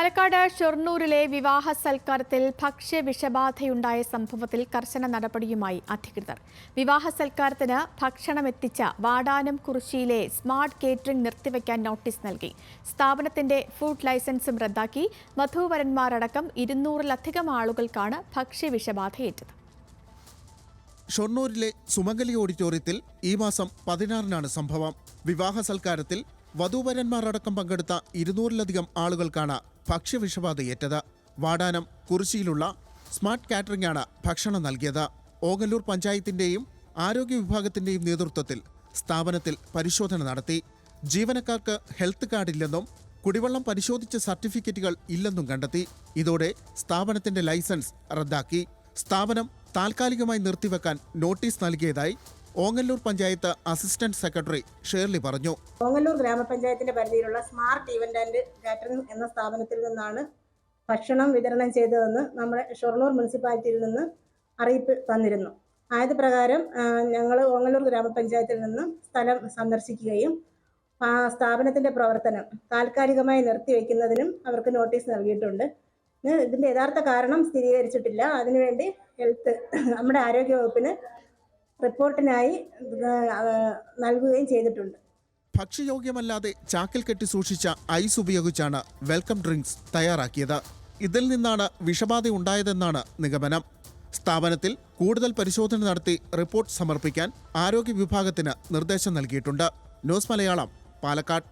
പാലക്കാട് ഷൊർണൂരിലെ വിവാഹ സൽക്കാരത്തിൽ ഭക്ഷ്യ വിഷബാധയുണ്ടായ സംഭവത്തിൽ കർശന നടപടിയുമായി അധികൃതർ. വിവാഹ സൽക്കാരത്തിന് ഭക്ഷണമെത്തിച്ച വാടാനം കുറിശ്ശിയിലെ സ്മാർട്ട് കേറ്ററിംഗ് നിർത്തിവെക്കാൻ നോട്ടീസ് നൽകി. സ്ഥാപനത്തിന്റെ ഫുഡ് ലൈസൻസും റദ്ദാക്കി. വധൂവരന്മാരടക്കം 200-ലധികം ആളുകൾക്കാണ് ഭക്ഷ്യവിഷബാധയേറ്റത്. ഷൊർണൂരിലെ സുമംഗലി ഓഡിറ്റോറിയത്തിൽ ഈ മാസം 16-നാണ് സംഭവം. വിവാഹ സൽക്കാരത്തിൽ വധൂവരന്മാരടക്കം പങ്കെടുത്ത 200-ലധികം ആളുകൾക്കാണ് ഭക്ഷ്യവിഷബാധയേറ്റത്. വാടാനം കുറിശ്ശിയിലുള്ള സ്മാർട്ട് കാറ്ററിംഗാണ് ഭക്ഷണം നൽകിയത്. ഓങ്ങല്ലൂർ പഞ്ചായത്തിന്റെയും ആരോഗ്യ വിഭാഗത്തിന്റെയും നേതൃത്വത്തിൽ സ്ഥാപനത്തിൽ പരിശോധന നടത്തി. ജീവനക്കാർക്ക് ഹെൽത്ത് കാർഡില്ലെന്നും കുടിവെള്ളം പരിശോധിച്ച സർട്ടിഫിക്കറ്റുകൾ ഇല്ലെന്നും കണ്ടെത്തി. ഇതോടെ സ്ഥാപനത്തിന്റെ ലൈസൻസ് റദ്ദാക്കി. സ്ഥാപനം താൽക്കാലികമായി നിർത്തിവെക്കാൻ നോട്ടീസ് നൽകിയതായി ഓങ്ങല്ലൂർ പഞ്ചായത്ത് അസിസ്റ്റന്റ് സെക്രട്ടറി ഷേർലി പറഞ്ഞു. ഓങ്ങല്ലൂർ ഗ്രാമപഞ്ചായത്തിന്റെ പരിധിയിലുള്ള സ്മാർട്ട് ഇവന്റ് ആൻഡ് കാറ്ററിംഗ് എന്ന സ്ഥാപനത്തിൽ നിന്നാണ് ഭക്ഷണം വിതരണം ചെയ്തതെന്ന് നമ്മുടെ ഷൊർണൂർ മുനിസിപ്പാലിറ്റിയിൽ നിന്ന് അറിയിപ്പ് തന്നിരുന്നു. ആയത് പ്രകാരം ഞങ്ങൾ ഓങ്ങല്ലൂർ ഗ്രാമപഞ്ചായത്തിൽ നിന്ന് സ്ഥലം സന്ദർശിക്കുകയും സ്ഥാപനത്തിന്റെ പ്രവർത്തനം താൽക്കാലികമായി നിർത്തിവെക്കുന്നതിനും അവർക്ക് നോട്ടീസ് നൽകിയിട്ടുണ്ട്. ഇതിന്റെ യഥാർത്ഥ കാരണം സ്ഥിരീകരിച്ചിട്ടില്ല. അതിനുവേണ്ടി നമ്മുടെ ആരോഗ്യ വകുപ്പിന് റിപ്പോർട്ടിനായി നൽകുകയും ചെയ്തിട്ടുണ്ട്. ഭക്ഷ്യയോഗ്യമല്ലാതെ ചാക്കിൽ കെട്ടി സൂക്ഷിച്ച ഐസ് ഉപയോഗിച്ചാണ് വെൽക്കം ഡ്രിങ്ക്സ് തയ്യാറാക്കിയത്. ഇതിൽ നിന്നാണ് വിഷബാധ ഉണ്ടായതെന്നാണ് നിഗമനം. സ്ഥാപനത്തിൽ കൂടുതൽ പരിശോധന നടത്തി റിപ്പോർട്ട് സമർപ്പിക്കാൻ ആരോഗ്യ വിഭാഗത്തിന് നിർദ്ദേശം നൽകിയിട്ടുണ്ട്. ന്യൂസ് മലയാളം, പാലക്കാട്.